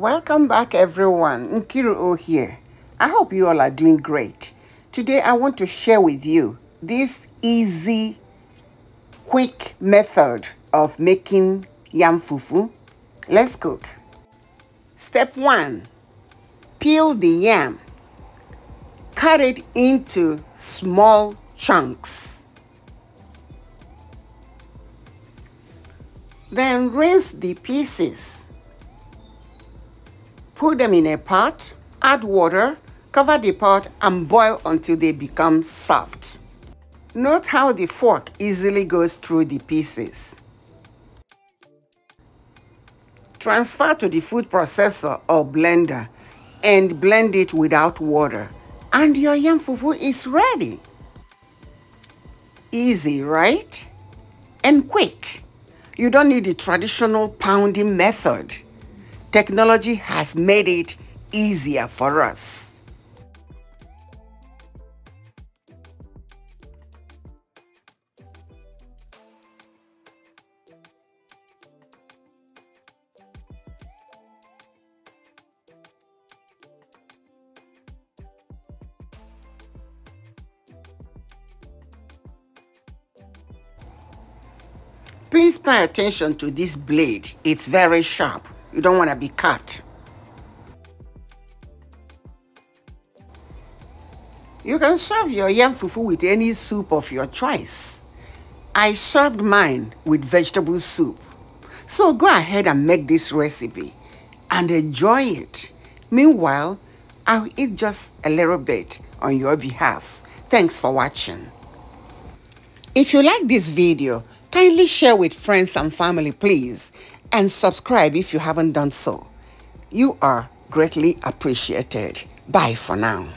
Welcome back everyone, Nkiru here. I hope you all are doing great. Today I want to share with you this easy, quick method of making yam fufu. Let's cook. Step 1. Peel the yam. Cut it into small chunks. Then rinse the pieces. Put them in a pot, add water, cover the pot and boil until they become soft. Note how the fork easily goes through the pieces. Transfer to the food processor or blender and blend it without water. And your yam fufu is ready. Easy, right? And quick. You don't need the traditional pounding method. Technology has made it easier for us. Please pay attention to this blade. It's very sharp. You don't want to be cut. You can serve your yam fufu with any soup of your choice. I served mine with vegetable soup. So go ahead and make this recipe and enjoy it. Meanwhile, I'll eat just a little bit on your behalf. Thanks for watching. If you like this video, kindly share with friends and family, please, and subscribe if you haven't done so. You are greatly appreciated. Bye for now.